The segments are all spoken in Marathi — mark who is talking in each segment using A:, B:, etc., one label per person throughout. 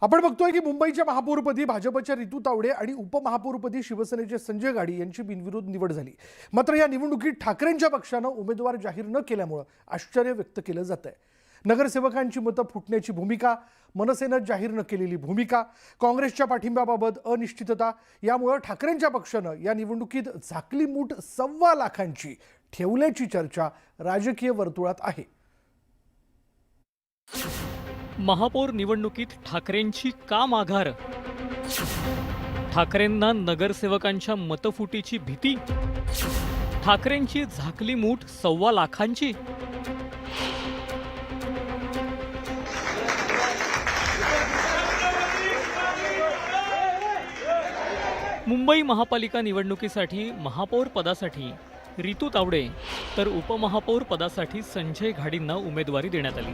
A: आपण बघतोय की मुंबईच्या महापौरपदी भाजपच्या रितू तावडे आणि उपमहापौरपदी शिवसेनेचे संजय गाडी यांची बिनविरोध निवड झाली। मात्र या निवडणुकीत ठाकरेंच्या पक्षानं उमेदवार जाहीर न केल्यामुळे आश्चर्य व्यक्त केलं जात आहे। नगरसेवकांची मतं फुटण्याची भूमिका, मनसेनं जाहीर न केलेली भूमिका, काँग्रेसच्या पाठिंब्याबाबत अनिश्चितता यामुळे ठाकरेंच्या पक्षानं या निवडणुकीत झाकली मूठ 1.25 लाखांची ठेवल्याची चर्चा राजकीय वर्तुळात आहे।
B: महापौर निवडणुकीत ठाकरेंची का माघार? ठाकरेंना नगरसेवकांच्या मतफुटीची भीती? ठाकरेंची झाकली मूठ 1.25 लाखांची? मुंबई महापालिका निवडणुकीसाठी महापौर पदासाठी रितू तावडे तर उपमहापौर पदासाठी संजय घाडींना उमेदवारी देण्यात आली।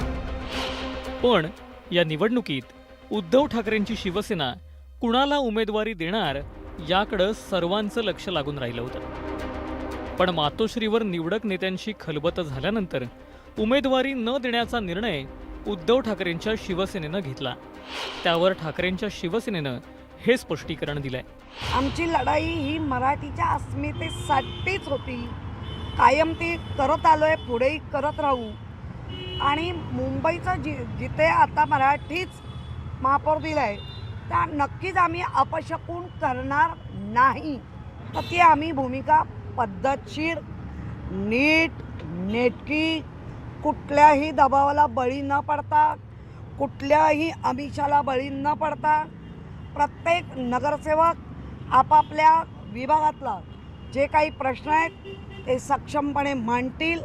B: पण या निवडणुकीत उद्धव ठाकरेंची शिवसेना कुणाला उमेदवारी देणार याकडे सर्वांचं लक्ष लागून राहिलं होतं। पण मातोश्रीवर निवडक नेत्यांशी खलबत झाल्यानंतर उमेदवारी न देण्याचा निर्णय उद्धव ठाकरेंच्या शिवसेनेनं घेतला। त्यावर ठाकरेंच्या शिवसेनेनं हे स्पष्टीकरण दिलंय।
C: आमची लढाई ही मराठीच्या अस्मितेसाठीच होती, कायम ती करत आलोय, पुढेही करत राहू। आणि मुंबईचं जिथे आता मराठीच महापौर दिलाय त्या नक्कीच आम्ही अपशकुन करणार नाही। तर ती आम्ही भूमिका पद्धतशीर, नीट नेटकी, कुठल्याही दबावाला बळी न पडता, कुठल्याही आमिषाला बळी न पडता प्रत्येक नगरसेवक आपापल्या विभागातला जे काही प्रश्न आहेत ते सक्षमपणे मांडतील,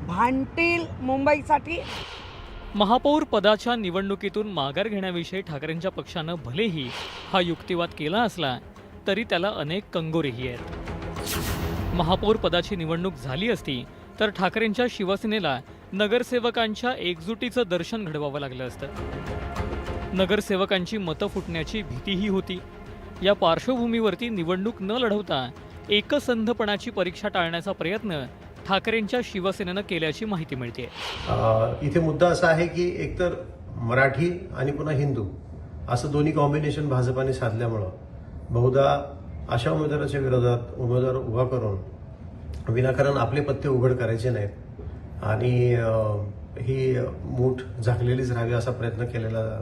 C: भांडतील मुंबईसाठी।
B: महापौर पदाच्या निवडणुकीतून माघार घेण्याविषयी ठाकरेंच्या पक्षानं भलेही हा युक्तिवाद केला असला तरी त्याला अनेक कंगोरेही आहेत। महापौर पदाची निवडणूक झाली असती तर ठाकरेंच्या शिवसेनेला नगरसेवकांच्या एकजुटीचं दर्शन घडवावं लागलं असतं। नगरसेवकांची मतं फुटण्याची भीतीही होती। या पार्श्वभूमीवरती निवडणूक न लढवता एकसंधपणाची परीक्षा टाळण्याचा प्रयत्न ठाकरेंच्या शिवसेनेनं केल्याची माहिती मिळते।
D: इथे मुद्दा असा आहे की एकतर मराठी आणि पुन्हा हिंदू असं दोन्ही कॉम्बिनेशन भाजपाने साधल्यामुळं बहुधा अशा उमेदवाराच्या विरोधात उमेदवार उभा करून विनाकारण आपले पत्ते उघड करायचे नाहीत आणि ही मूठ झाकलेलीच राहावी असा प्रयत्न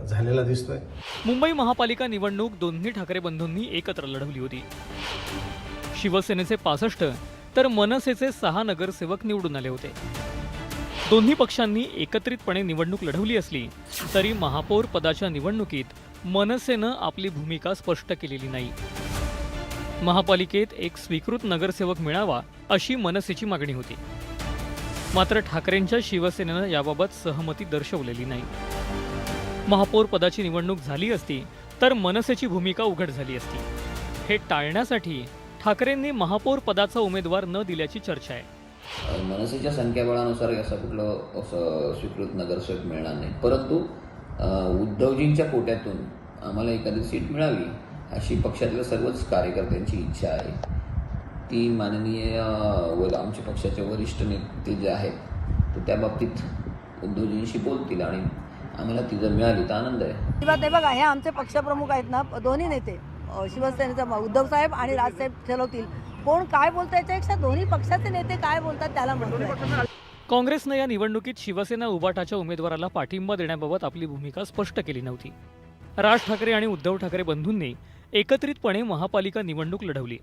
D: झालेला दिसतोय।
B: मुंबई महापालिका निवडणूक दोन्ही ठाकरे बंधूंनी एकत्र लढवली होती। शिवसेनेचे 65 तर मनसेचे 6 नगरसेवक निवडून आले होते। दोन्ही पक्षांनी एकत्रितपणे निवडणूक लढवली असली तरी महापौर पदाच्या निवडणुकीत मनसेनं आपली भूमिका स्पष्ट केलेली नाही। महापालिकेत एक स्वीकृत नगरसेवक मिळावा अशी मनसेची मागणी होती। मात्र ठाकरेंच्या शिवसेनेनं याबाबत सहमती दर्शवलेली नाही। महापौर पदाची निवडणूक झाली असती तर मनसेची भूमिका उघड झाली असती। हे टाळण्यासाठी ठाकरेंनी महापौर पदाचा उमेदवार न दिल्याची चर्चा आहे।
E: मनसेच्या संख्याबळानुसार असं कुठलं स्वीकृत नगरसेवक मिळणार नाही, परंतु उद्धवजींच्या कोट्यातून आम्हाला एखादी सीट मिळावी अशी पक्षातल्या सर्वच कार्यकर्त्यांची इच्छा आहे। ती माननीय आमच्या पक्षाचे वरिष्ठ नेते जे आहेत ते त्या बाबतीत उद्धवजींशी बोलतील आणि आम्हाला ती जर मिळाली तर आनंद आहे।
C: ते बघा, हे आमचे पक्षप्रमुख आहेत ना, दोन्ही नेते शिवसेनेचा उद्धव साहेब आणि राजसाहेब ठरवतील कोण काय बोलतं। याच्यापेक्षा दोन्ही पक्षाचे नेते काय बोलतात त्याला महत्त्व आहे।
B: काँग्रेसनं या निवडणुकीत शिवसेना उबाटाच्या उमेदवाराला पाठिंबा देण्याबाबत आपली भूमिका स्पष्ट केली नव्हती। राज ठाकरे आणि उद्धव ठाकरे बंधूंनी एकत्रितपणे महापालिका निवडणूक लढवली।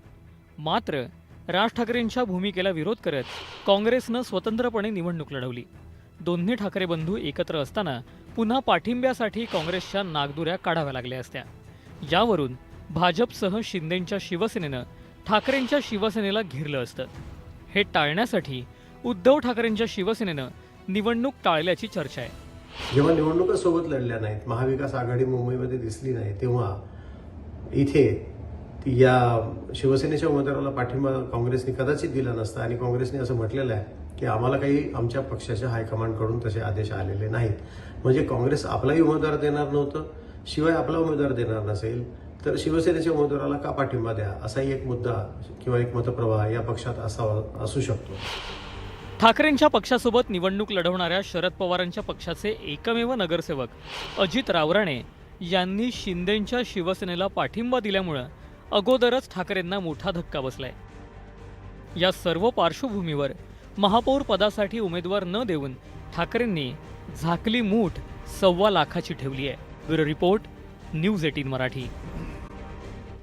B: मात्र राज ठाकरेंच्या भूमिकेला विरोध करत काँग्रेसनं स्वतंत्रपणे निवडणूक लढवली। दोन्ही ठाकरे बंधू एकत्र असताना पुन्हा पाठिंब्यासाठी काँग्रेसच्या नागदुऱ्या काढाव्या लागल्या असत्या। यावरून भाजपसह शिंदेंच्या शिवसेनेनं ठाकरेंच्या शिवसेनेला घेरलं असतं। हे टाळण्यासाठी उद्धव ठाकरेंच्या शिवसेनेनं निवडणूक टाळल्याची चर्चा आहे।
D: जेव्हा निवडणुका सोबत लढल्या नाहीत, महाविकास आघाडी मुंबईमध्ये दिसली नाही, तेव्हा इथे या शिवसेनेच्या उमेदवाराला पाठिंबा काँग्रेसने कदाचित दिला नसता आणि काँग्रेसने असं म्हटलेलं आहे की आम्हाला काही आमच्या पक्षाच्या हायकमांडकडून तसे आदेश आलेले नाहीत। म्हणजे काँग्रेस आपलाही उमेदवार देणार नव्हतं, शिवाय आपला उमेदवार देणार नसेल तर शिवसेनेच्या उमेदवाराला का पाठिंबा द्या असाही एक मुद्दा किंवा एक मतप्रवाह या पक्षात असू शकतो।
B: ठाकरेंच्या पक्षासोबत निवडणूक लढवणाऱ्या शरद पवारांच्या पक्षाचे एकमेव नगरसेवक अजित रावराणे यांनी शिंदेंच्या शिवसेनेला पाठिंबा दिल्यामुळं अगोदरच ठाकरेंना मोठा धक्का बसलाय. या सर्व पार्श्वभूमीवर महापौर पदासाठी उमेदवार न देऊन ठाकरेंनी झाकली मूठ 1.25 लाखाची ठेवली आहे. Bureau report, news 18 Marathi.